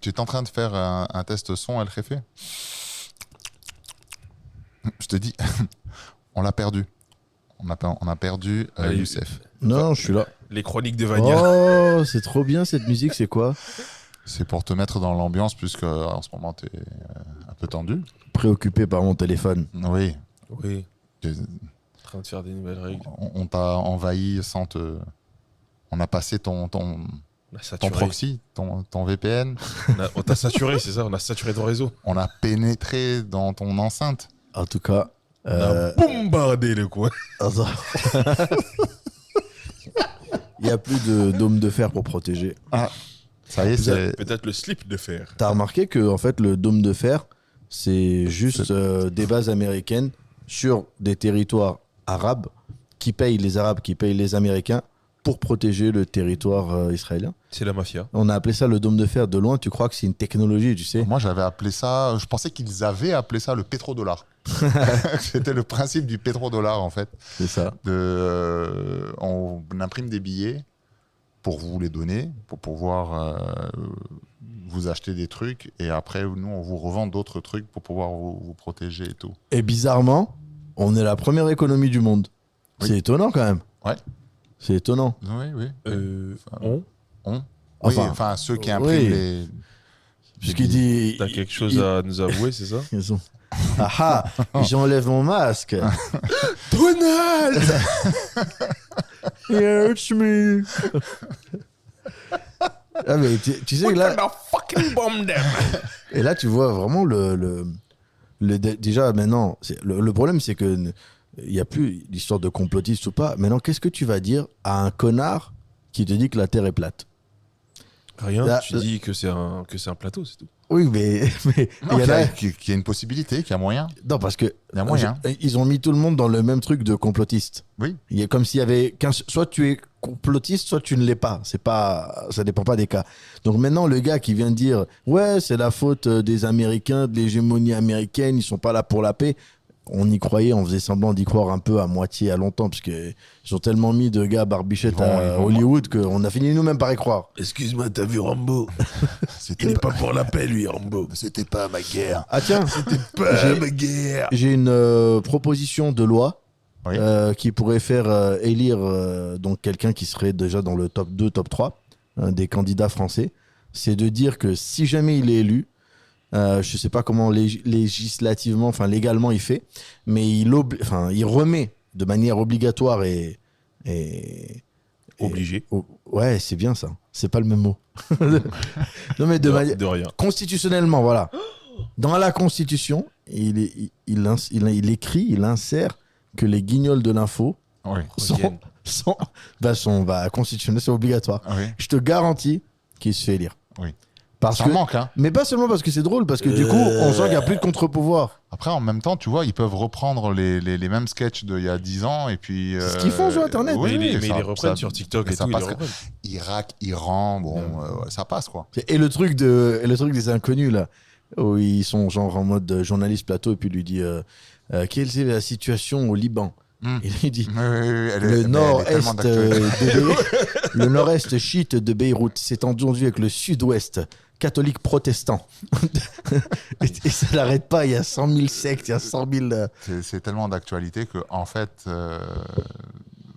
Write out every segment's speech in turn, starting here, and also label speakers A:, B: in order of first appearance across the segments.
A: Tu es en train de faire un test son El Jefe. Je te dis, on l'a perdu. On a perdu
B: Allez.
A: Youssef.
C: Non, je suis là.
B: Les chroniques de Vania.
C: Oh, c'est trop bien cette musique, c'est quoi?
A: C'est pour te mettre dans l'ambiance, puisque en ce moment, tu es un peu tendu.
C: Préoccupé par mon téléphone.
A: Oui.
B: Oui,
A: Tu-
B: en train de faire des nouvelles règles.
A: On t'a envahi sans te. On a passé ton
B: On a saturé.
A: proxy, ton VPN.
B: On t'a saturé, c'est ça? On a saturé ton réseau.
A: On a pénétré dans ton enceinte.
C: En tout cas,
B: On a bombardé le coin.
C: attends. Il n'y a plus de dôme de fer pour protéger.
A: Ça y est, c'est.
B: Peut-être le slip de fer.
C: T'as remarqué que en fait, le dôme de fer, c'est juste des bases américaines sur des territoires arabes qui payent les Arabes, qui payent les Américains pour protéger le territoire israélien.
B: C'est la mafia.
C: On a appelé ça le dôme de fer. De loin, tu crois que c'est une technologie, tu sais.
A: Moi, j'avais appelé ça. Je pensais qu'ils avaient appelé ça le pétrodollar. C'était le principe du pétrodollar, en fait.
C: C'est ça.
A: On imprime des billets pour vous les donner, pour pouvoir vous acheter des trucs. Et après, nous, on vous revend d'autres trucs pour pouvoir vous protéger et tout.
C: Et bizarrement, on est la première économie du monde.
A: Oui.
C: C'est étonnant quand même.
A: Ouais.
C: C'est étonnant.
A: Oui, oui.
B: On
A: Oui,
C: Enfin,
A: enfin, ceux qui impriment
C: oui.
A: les.
C: Puisqu'il dit.
B: T'as quelque chose à nous avouer, c'est ça?
C: Ils ont- Ah ah, j'enlève mon masque.
B: Donald!
C: It hurts me. Ah mais tu sais que là,
B: fucking bomb them!
C: et là tu vois vraiment déjà maintenant, le problème c'est que il n'y a plus l'histoire de complotiste ou pas. Maintenant, qu'est-ce que tu vas dire à un connard qui te dit que la Terre est plate?
B: Rien,
C: Là,
B: tu dis que c'est un plateau, c'est tout.
C: Oui, mais
A: Non,
C: il y en a.
A: qu'il y a une possibilité, qu'il y a moyen.
C: Non, parce que
A: Il y a moyen.
C: ils ont mis tout le monde dans le même truc de complotiste.
A: Oui.
C: Il y a comme s'il y avait soit tu es complotiste, soit tu ne l'es pas. C'est pas, ça dépend pas des cas. Donc maintenant, le gars qui vient de dire ouais, c'est la faute des Américains, de l'hégémonie américaine, ils sont pas là pour la paix. On y croyait, on faisait semblant d'y croire un peu à moitié, à longtemps, parce que ils ont tellement mis de gars barbichettes à
A: Ils vont-
C: Hollywood qu'on a fini nous-mêmes par y croire.
B: Excuse-moi, t'as vu Rambo?
A: C'était
B: Il est pas pour la paix, lui, Rambo.
A: C'était pas ma guerre.
C: Ah tiens,
B: Pas ma guerre!
C: j'ai une proposition de loi.
A: Oui.
C: Qui pourrait faire élire donc quelqu'un qui serait déjà dans le top 2, top 3 des candidats français, c'est de dire que si jamais il est élu, je sais pas comment législativement, enfin légalement il fait, mais il remet de manière obligatoire et
B: Obligé.
C: ouais, c'est bien ça. C'est pas le même mot. Non mais de manière
B: De rien.
C: constitutionnellement, voilà. Dans la Constitution, il écrit, il insère que les guignols de l'info
A: Oui.
C: sont constitutionnels, c'est obligatoire.
A: Oui.
C: Je te garantis qu'il se fait élire.
A: Oui.
C: Parce
A: Ça
C: que,
A: manque, hein.
C: mais pas seulement parce que c'est drôle, parce que du coup, on sent qu'il n'y a plus de contre-pouvoir.
A: Après, en même temps, tu vois, ils peuvent reprendre les mêmes sketchs d'il y a 10 ans et puis.
C: C'est ce qu'ils font sur Internet.
A: Oui,
B: mais ils
A: ça-
B: les reprennent
A: ça-
B: sur TikTok et
A: ça
B: tout. Ils les
A: passe.
B: reprennent.
A: Irak, Iran, bon, ça passe quoi.
C: Et le truc des inconnus, là, où ils sont genre en mode journaliste plateau, et puis il lui dit quelle est la situation au Liban? Et il dit
A: Oui, oui, oui,
C: le nord-est
A: d'actualité.
C: le nord-est chiite de Beyrouth s'est entendu avec le sud-ouest catholique protestant. et ça n'arrête pas, il y a 100 000 sectes, il y a 100 000...
A: C'est tellement d'actualité que en fait,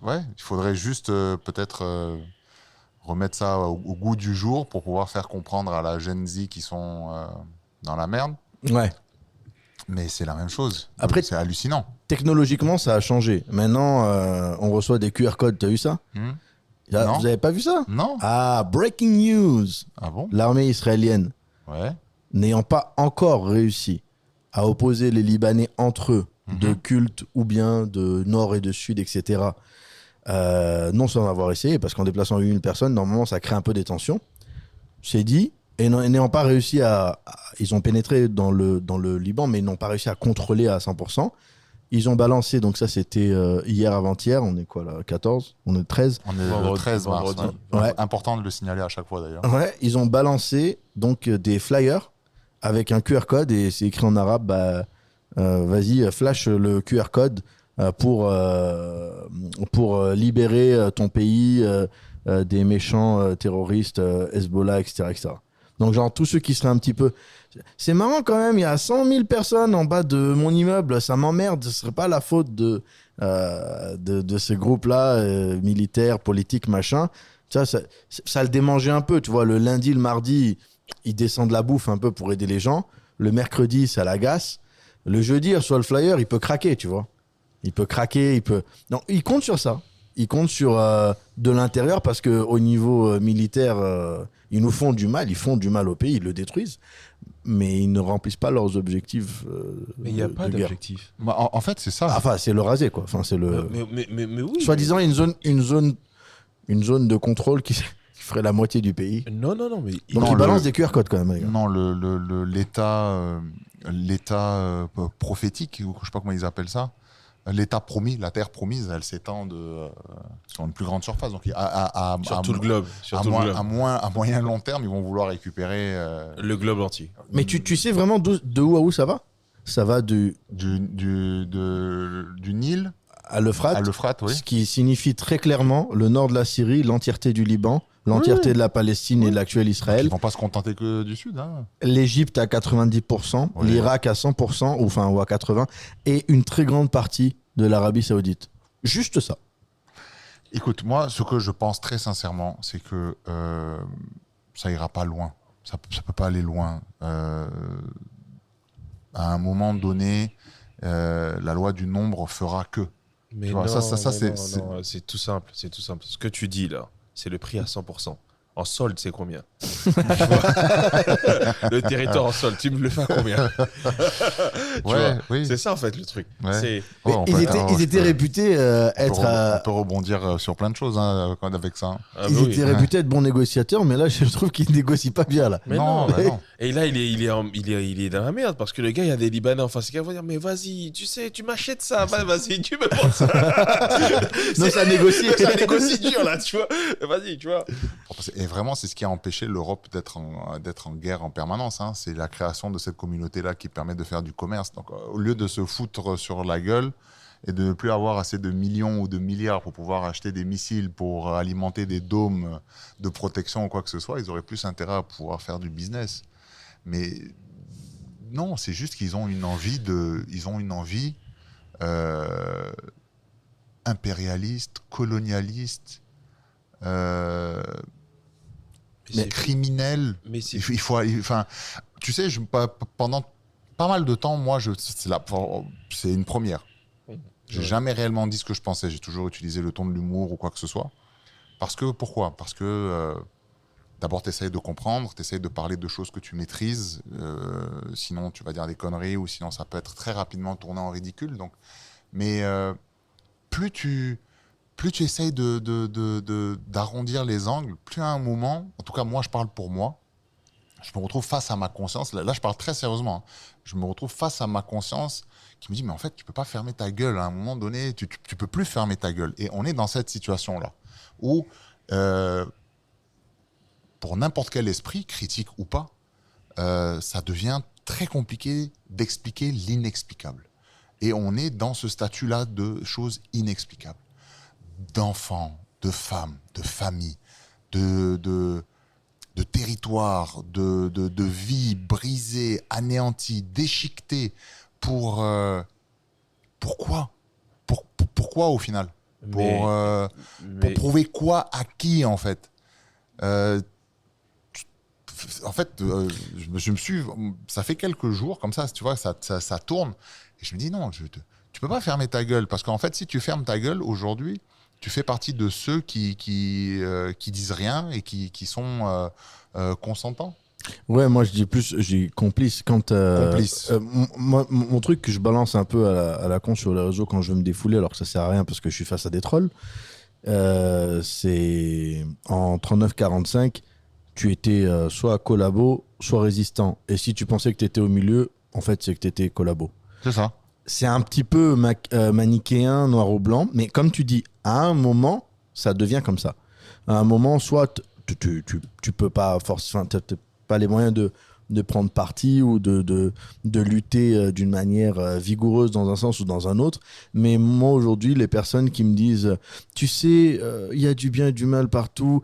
A: ouais, il faudrait juste peut-être remettre ça au goût du jour pour pouvoir faire comprendre à la Gen Z qui sont dans la merde.
C: Ouais.
A: Mais c'est la même chose.
C: Après-
A: C'est hallucinant.
C: Technologiquement, ça a changé. Maintenant, on reçoit des QR codes, t'as vu ça?
A: Hmm.
C: Là,
A: Non.
C: vous avez pas vu ça?
A: Non.
C: Ah, breaking news!
A: Ah bon?
C: L'armée israélienne,
A: Ouais.
C: n'ayant pas encore réussi à opposer les Libanais entre eux, de culte ou bien de nord et de sud, etc., non sans avoir essayé, parce qu'en déplaçant 8000 personnes, normalement, ça crée un peu des tensions, c'est dit, et n'ayant pas réussi ils ont pénétré dans le Liban, mais ils n'ont pas réussi à contrôler à 100%. Ils ont balancé, donc ça c'était hier avant-hier, on est quoi là, 14? On est 13?
A: On est le
B: Vendredi-
A: 13 mars.
B: vendredi.
C: Ouais.
A: Important de le signaler à chaque fois d'ailleurs.
C: Ouais, ils ont balancé donc des flyers avec un QR code et c'est écrit en arabe, vas-y, flash le QR code pour libérer ton pays des méchants terroristes, Hezbollah, etc., etc. Donc, genre, tous ceux qui seraient un petit peu... C'est marrant quand même, il y a 100 000 personnes en bas de mon immeuble, ça m'emmerde, ce serait pas la faute de ces groupes-là, militaires, politiques, machin. Tu vois, ça le démangeait un peu, tu vois, le lundi, le mardi, ils descendent la bouffe un peu pour aider les gens. Le mercredi, ça l'agace. Le jeudi, il reçoit le flyer, il peut craquer, tu vois. Il peut craquer, il peut... Non, il compte sur ça. Il compte sur de l'intérieur parce qu'au niveau militaire, ils nous font du mal, ils font du mal au pays, ils le détruisent, mais ils ne remplissent pas leurs objectifs
B: Mais il n'y a pas
C: de guerre.
B: d'objectif.
A: Bah, en fait, c'est ça.
C: Enfin, c'est le raser, quoi. Enfin, c'est le...
B: Mais oui.
C: Soi-disant, une zone de contrôle qui ferait la moitié du pays.
B: Non, mais.
C: Donc,
A: Non,
C: ils balancent des QR codes quand même, les gars.
A: Non, l'état prophétique, ou je sais pas comment ils appellent ça, l'état promis, la terre promise, elle s'étend sur une plus grande surface. Donc,
B: Sur tout le globe.
A: à moyen long terme, ils vont vouloir récupérer
B: Le globe entier.
C: Mais tu sais vraiment de où à où ça va? Ça va du
A: du Nil
C: à l'Euphrate,
A: à l'Euphrate, oui.
C: ce qui signifie très clairement le nord de la Syrie, l'entièreté du Liban, l'entièreté de la Palestine et de l'actuel Israël.
A: Ils vont pas se contenter que du sud. Hein.
C: L'Égypte à 90%,
A: Oui.
C: l'Irak à 100%, ou à 80%, et une très grande partie de l'Arabie Saoudite. Juste ça.
A: Écoute, moi, ce que je pense très sincèrement, c'est que ça ira pas loin. Ça peut pas aller loin. À un moment donné, la loi du nombre fera que.
B: Mais
A: Tu vois,
B: non,
A: c'est
B: tout simple. C'est tout simple. Ce que tu dis là, c'est le prix à 100%. En solde, c'est combien? Le territoire en solde, tu me le fais à combien? Tu vois,
A: oui.
B: c'est ça en fait le truc.
A: Ouais.
B: C'est...
A: Ouais,
C: Ils étaient réputés être...
A: On peut rebondir sur plein de choses avec ça. hein.
B: Ah,
C: Ils
B: bah oui.
C: étaient réputés être bons négociateurs, mais là, je trouve qu'ils négocient pas bien, là.
B: Mais
A: Non,
B: non,
A: bah non.
B: Et là, il est dans la merde parce que le gars, il y a des Libanais en face. Il va dire, mais vas-y, tu sais, tu m'achètes ça, vas-y, tu me prends ça.
C: Non, ça négocie.
B: Ça négocie dur là, tu vois. Vas-y, tu vois.
A: Et vraiment, c'est ce qui a empêché l'Europe d'être en guerre en permanence. Hein. C'est la création de cette communauté-là qui permet de faire du commerce. Donc, au lieu de se foutre sur la gueule et de ne plus avoir assez de millions ou de milliards pour pouvoir acheter des missiles, pour alimenter des dômes de protection ou quoi que ce soit, ils auraient plus intérêt à pouvoir faire du business. Mais non, c'est juste qu'ils ont une envie impérialiste, colonialiste,
B: Mais
A: criminel.
B: Mais c'est...
A: Enfin, tu sais, pendant pas mal de temps, moi, c'est une première. J'ai jamais réellement dit ce que je pensais. J'ai toujours utilisé le ton de l'humour ou quoi que ce soit. Pourquoi ? Parce que d'abord, tu essayes de comprendre, tu essayes de parler de choses que tu maîtrises. Sinon, tu vas dire des conneries ou sinon, ça peut être très rapidement tourné en ridicule. Donc, mais plus tu essayes d'arrondir les angles, plus à un moment, en tout cas, moi, je parle pour moi, je me retrouve face à ma conscience. Là, je parle très sérieusement. Hein. Je me retrouve face à ma conscience qui me dit, mais en fait, tu peux pas fermer ta gueule. À un moment donné, tu peux plus fermer ta gueule. Et on est dans cette situation-là où, pour n'importe quel esprit, critique ou pas, ça devient très compliqué d'expliquer l'inexplicable. Et on est dans ce statut-là de choses inexplicables. D'enfants, de femmes, de familles, de territoires, de vies brisées, anéanties, déchiquetées. Pourquoi Pourquoi au final Pour prouver quoi à qui en fait En fait, je me suis... Ça fait quelques jours comme ça, tu vois, ça tourne. Et je me dis non, tu peux pas fermer ta gueule. Parce qu'en fait, si tu fermes ta gueule aujourd'hui, tu fais partie de ceux qui disent rien et qui sont consentants.
C: Ouais, moi je dis complice.
A: Complice.
C: Mon truc que je balance un peu à la con sur les réseaux quand je veux me défouler, alors que ça sert à rien parce que je suis face à des trolls, c'est en 39-45, tu étais soit collabo, soit résistant. Et si tu pensais que tu étais au milieu, en fait, c'est que tu étais collabo.
A: C'est ça.
C: C'est un petit peu manichéen, noir ou blanc, mais comme tu dis, à un moment, ça devient comme ça. À un moment, soit tu peux pas forcément, t'as pas les moyens de de prendre parti ou de lutter d'une manière vigoureuse dans un sens ou dans un autre. Mais moi, aujourd'hui, les personnes qui me disent, tu sais, il y a du bien et du mal partout,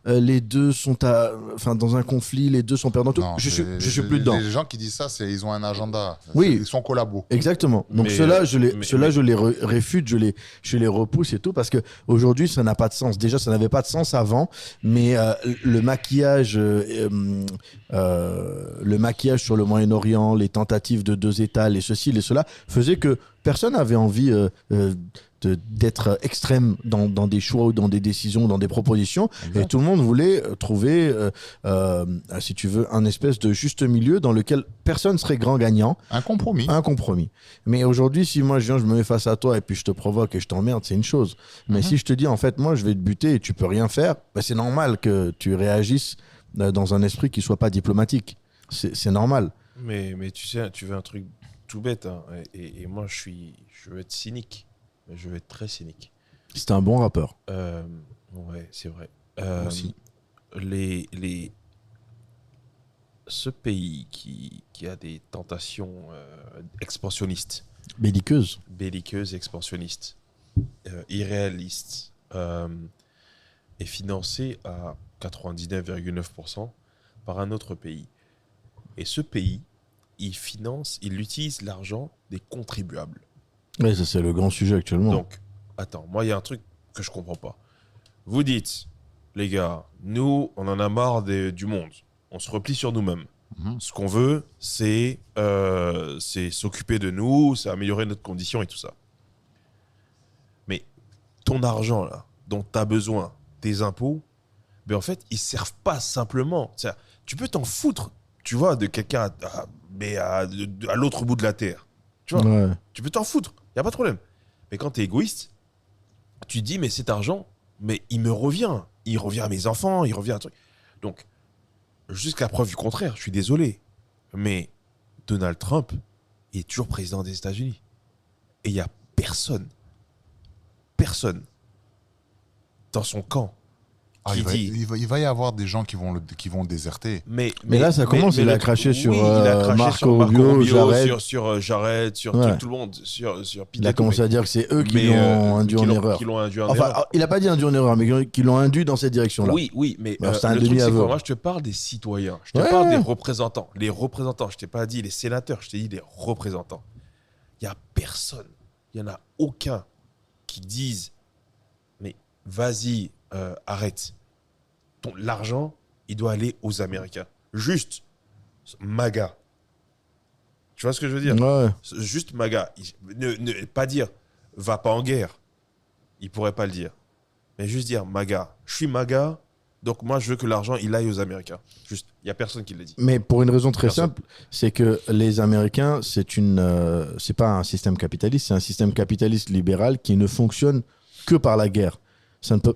C: les deux sont dans un conflit, les deux sont perdants.
A: Non,
C: Je suis plus dedans.
A: Les gens qui disent ça, ils ont un agenda.
C: Oui.
A: Ils sont collabos.
C: Exactement. Donc
B: Mais,
C: ceux-là, je les réfute, je les repousse et tout, parce que aujourd'hui, ça n'a pas de sens. Déjà, ça n'avait pas de sens avant, mais le maquillage sur le Moyen-Orient, les tentatives de 2 États, les ceci, les cela, faisaient que personne n'avait envie d'être extrême dans des choix ou dans des décisions, dans des propositions.
A: Exact.
C: Et tout le monde voulait trouver, si tu veux, un espèce de juste milieu dans lequel personne serait grand gagnant.
A: Un compromis.
C: Un compromis. Mais aujourd'hui, si moi je me mets face à toi et puis je te provoque et je t'emmerde, c'est une chose. Mais si je te dis, en fait, moi je vais te buter et tu peux rien faire, bah, c'est normal que tu réagisses dans un esprit qui soit pas diplomatique. C'est normal.
B: Mais tu sais, tu veux un truc tout bête, hein, et moi je veux être cynique. Je veux être très cynique.
C: C'était un bon rappeur.
B: Ouais, c'est vrai.
A: Aussi.
B: Ce pays qui a des tentations expansionnistes,
C: Belliqueuse.
B: belliqueuses, expansionnistes, irréalistes, est financé à 99,9% par un autre pays. Et ce pays, il utilise l'argent des contribuables.
C: Oui, ça c'est le grand sujet actuellement.
B: Donc, attends, moi, il y a un truc que je comprends pas. Vous dites, les gars, nous, on en a marre du monde. On se replie sur nous-mêmes. Ce qu'on veut, c'est s'occuper de nous, c'est améliorer notre condition et tout ça. Mais ton argent, là, dont tu as besoin, tes impôts, ben en fait, ils servent pas simplement. C'est-à-dire, tu peux t'en foutre, tu vois, de quelqu'un à l'autre bout de la terre. Tu vois,
C: Ouais.
B: tu peux t'en foutre, il n'y a pas de problème. Mais quand tu es égoïste, tu te dis, mais cet argent, mais il me revient. Il revient à mes enfants, il revient à un truc. Donc, jusqu'à preuve du contraire, je suis désolé, mais Donald Trump est toujours président des États-Unis. Et il n'y a personne dans son camp qui dit...
A: Il va y avoir des gens qui vont déserter.
C: Mais là, ça commence, il a craché sur Marco Rubio,
B: Jared, sur
C: Ouais.
B: tout le monde, sur
C: Il a commencé à dire que c'est eux qui l'ont induit en erreur. Enfin, il n'a pas dit induit en erreur, mais qui l'ont induit dans cette direction-là.
B: Oui, mais
C: c'est un
B: le truc, c'est
C: demi-aveu.
B: quoi? Moi, je te parle des citoyens. Je te
C: Ouais.
B: parle des représentants. Les représentants, je t'ai pas dit les sénateurs, je t'ai dit les représentants. Il n'y a personne, il n'y en a aucun qui disent mais vas-y, arrête. L'argent, il doit aller aux Américains. Juste MAGA. Tu vois ce que je veux dire?
C: Ouais.
B: Juste MAGA. Ne pas dire va pas en guerre. Il pourrait pas le dire. Mais juste dire MAGA. Je suis MAGA, donc moi je veux que l'argent il aille aux Américains. Juste, il y a personne qui le dit.
C: Mais pour une raison très
B: Personne.
C: simple, c'est que les Américains, c'est pas un système capitaliste, c'est un système capitaliste libéral qui ne fonctionne que par la guerre.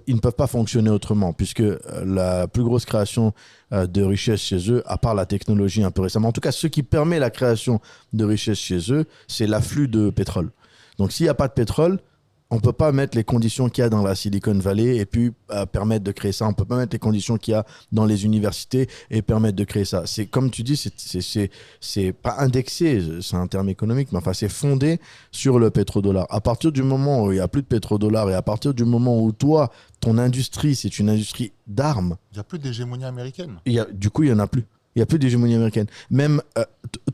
C: Ils ne peuvent pas fonctionner autrement, puisque la plus grosse création de richesse chez eux, à part la technologie un peu récemment, en tout cas ce qui permet la création de richesse chez eux, c'est l'afflux de pétrole. Donc s'il n'y a pas de pétrole, on ne peut pas mettre les conditions qu'il y a dans la Silicon Valley et puis permettre de créer ça. On ne peut pas mettre les conditions qu'il y a dans les universités et permettre de créer ça. C'est comme tu dis, c'est pas indexé, c'est un terme économique, mais enfin c'est fondé sur le pétrodollar. À partir du moment où il n'y a plus de pétrodollar et à partir du moment où toi, ton industrie, c'est une industrie d'armes,
A: Il n'y a plus d'hégémonie américaine.
C: du coup, il n'y en a plus. Il n'y a plus d'hégémonie américaine. Même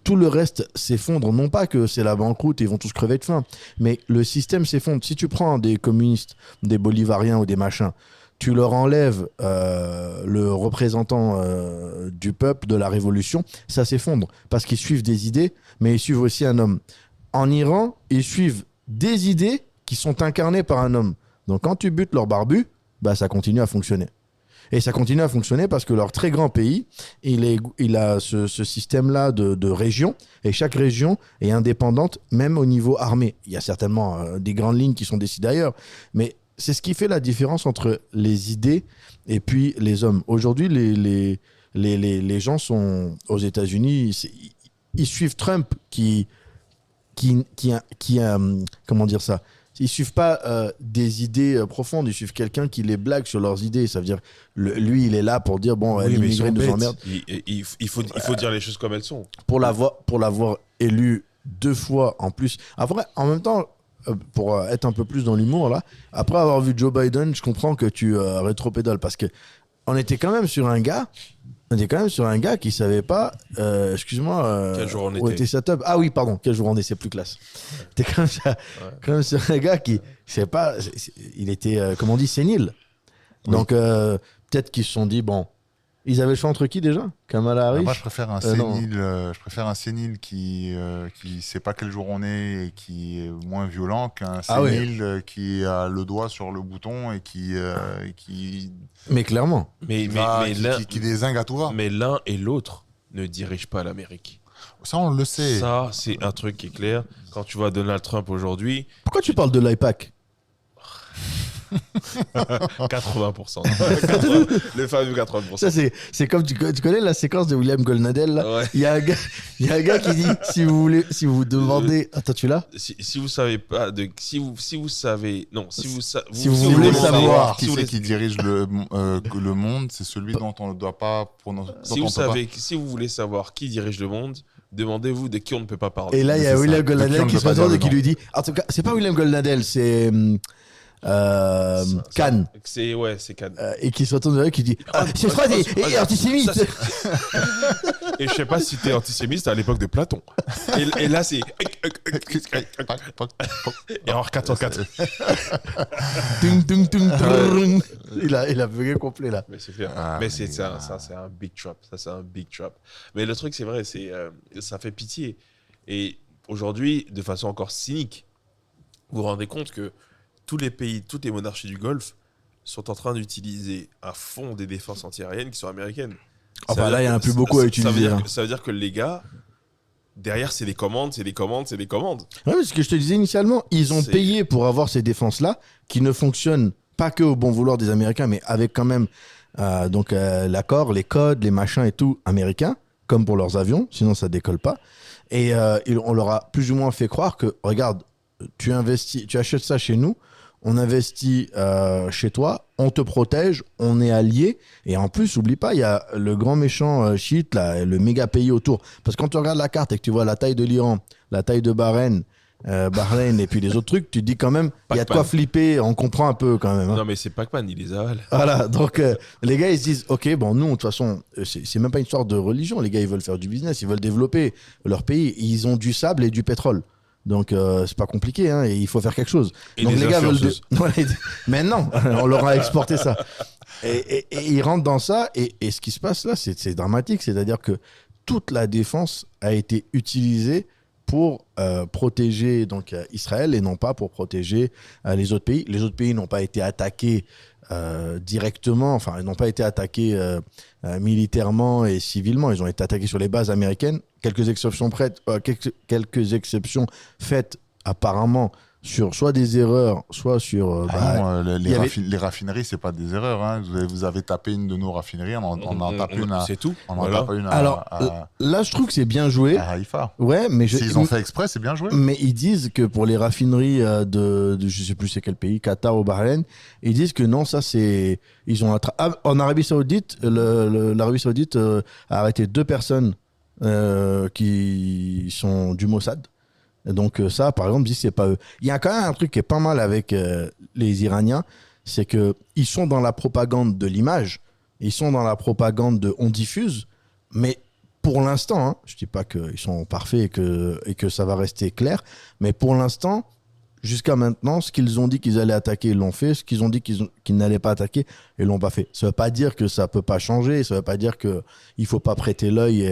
C: tout le reste s'effondre. Non pas que c'est la banqueroute et ils vont tous crever de faim, mais le système s'effondre. Si tu prends des communistes, des bolivariens ou des machins, tu leur enlèves le représentant du peuple, de la révolution, ça s'effondre. Parce qu'ils suivent des idées, mais ils suivent aussi un homme. En Iran, ils suivent des idées qui sont incarnées par un homme. Donc quand tu butes leur barbu, bah, ça continue à fonctionner. Et ça continue à fonctionner parce que leur très grand pays, il a ce système-là de régions. Et chaque région est indépendante, même au niveau armé. Il y a certainement des grandes lignes qui sont décidées ailleurs. Mais c'est ce qui fait la différence entre les idées et puis les hommes. Aujourd'hui, les gens sont aux États-Unis, ils suivent Trump comment dire ça ? ils suivent pas des idées profondes, ils suivent quelqu'un qui les blague sur leurs idées. Ça veut dire, lui, il est là pour dire, bon,
B: Oui, mais ils
C: l'immigré
B: sont
C: nous
B: bêtes.
C: emmerde.
B: Il faut dire les choses comme elles sont.
C: Pour l'avoir élu 2 fois en plus. Après, en même temps, pour être un peu plus dans l'humour, là, après avoir vu Joe Biden, je comprends que tu rétropédales parce que on était quand même sur un gars. On était quand même sur un gars qui savait pas, excuse-moi,
B: Quel jour on
C: où
B: était.
C: était sa tub. Ah oui, pardon, quel jour on est, c'est plus classe. T'es quand même sur un gars qui, je sais pas, il était, comme on dit, sénile.
A: Oui.
C: Donc peut-être qu'ils se sont dit, bon, ils avaient le choix entre qui déjà? Kamala Harris?
A: Moi, je préfère un
C: non.
A: sénile. Je préfère un sénile qui sait pas quel jour on est et qui est moins violent qu'un
C: Ah oui.
A: sénile qui a le doigt sur le bouton et qui
C: Mais clairement.
A: qui dézingue à tout va.
B: Mais l'un et l'autre ne dirigent pas l'Amérique.
A: Ça, on le sait.
B: Ça, c'est un truc qui est clair. Quand tu vois Donald Trump aujourd'hui,
C: Pourquoi tu parles de l'IPAC?
B: 80%. Le fameux 80%.
C: Ça, c'est comme tu connais la séquence de William Goldnadel là.
B: Ouais.
C: Il y a un gars qui dit si vous demandez, attends, tu l'as?
B: Si vous savez pas de si vous savez non si vous
C: voulez savoir
A: qui
B: si vous
A: c'est
B: voulez-
A: qui dirige le monde, c'est celui dont on ne doit pas prononcer.
B: si vous voulez savoir qui dirige le monde, demandez-vous de qui on ne peut pas parler.
C: Et là, il y a
A: C'est ça.
C: William
A: De qui on
C: Goldnadel
A: ne
C: qui
A: peut
C: se
A: pas dire
C: retourne
A: le
C: et qui
A: nom.
C: lui dit, en tout cas, c'est pas William Goldnadel, c'est Khan.
B: C'est Cannes.
C: Et qui se retourne vers lui et qui dit c'est Fred et antisémite.
B: Ça, Et je sais pas si t'es antisémite, c'était à l'époque de Platon. Et là c'est et alors 404.
C: Tung, tung, tung, tung. Il a bugué complet là.
B: Mais c'est clair.
A: Ah,
B: mais
A: mais
B: c'est un big trap. Ça, c'est un big trap. Mais le truc, c'est vrai, ça fait pitié. Et aujourd'hui, de façon encore cynique, vous vous rendez compte que tous les pays, toutes les monarchies du Golfe sont en train d'utiliser à fond des défenses antiaériennes qui sont américaines.
C: Ah
B: Ça
C: bah
B: veut
C: là,
B: dire
C: il y en a
B: que-
C: plus beaucoup à utiliser, hein.
B: Ça veut dire que les gars, derrière, c'est des commandes, c'est des commandes, c'est des commandes.
C: Ouais, mais ce que je te disais initialement, ils ont
B: C'est-
C: payé pour avoir ces défenses-là qui ne fonctionnent pas que au bon vouloir des Américains, mais avec quand même l'accord, les codes, les machins et tout américains, comme pour leurs avions, sinon ça décolle pas. Et on leur a plus ou moins fait croire que, regarde, tu achètes ça chez nous, on investit chez toi, on te protège, on est alliés. Et en plus, oublie pas, il y a le grand méchant chiite, là, le méga pays autour. Parce que quand tu regardes la carte et que tu vois la taille de l'Iran, la taille de Bahreïn et puis les autres trucs, tu te dis quand même, il y a de quoi flipper, on comprend un peu quand même. Hein.
B: Non, mais c'est Pac-Man, il les avale.
C: Voilà, donc les gars ils se disent ok, bon, nous de toute façon, c'est même pas une histoire de religion, les gars ils veulent faire du business, ils veulent développer leur pays, ils ont du sable et du pétrole. Donc c'est pas compliqué, hein, et il faut faire quelque chose.
B: Et
C: Donc
B: des
C: les gars veulent.
B: influenceuses.
C: Mais non, on leur a exporté ça. Et ils rentrent dans ça, et ce qui se passe là, c'est dramatique. C'est-à-dire que toute la défense a été utilisée pour protéger donc Israël et non pas pour protéger les autres pays. Les autres pays n'ont pas été attaqués directement, enfin ils n'ont pas été attaqués militairement et civilement. Ils ont été attaqués sur les bases américaines. Quelques exceptions faites apparemment sur soit des erreurs, soit sur...
A: les raffineries, c'est pas des erreurs. Hein. Vous avez tapé une de nos raffineries, on en tape une à...
B: C'est tout.
A: On en
B: Voilà.
A: tape une
C: Alors là, je trouve que c'est bien joué.
A: à Haïfa.
C: Ouais, mais
A: S'ils ont fait exprès, c'est bien joué.
C: Mais ils disent que pour les raffineries de je sais plus c'est quel pays, Qatar ou Bahreïn, ils disent que non, ça c'est en Arabie Saoudite, l'Arabie Saoudite a arrêté 2 personnes qui sont du Mossad. Et donc ça, par exemple, dit c'est pas eux. Il y a quand même un truc qui est pas mal avec les Iraniens, c'est que ils sont dans la propagande de l'image, ils sont dans la propagande de on diffuse, mais pour l'instant, hein, je dis pas qu'ils sont parfaits et que ça va rester clair, mais pour l'instant, jusqu'à maintenant, ce qu'ils ont dit qu'ils allaient attaquer, ils l'ont fait. Ce qu'ils ont dit qu'ils n'allaient pas attaquer, ils l'ont pas fait. Ça veut pas dire que ça peut pas changer, ça veut pas dire que il faut pas prêter l'œil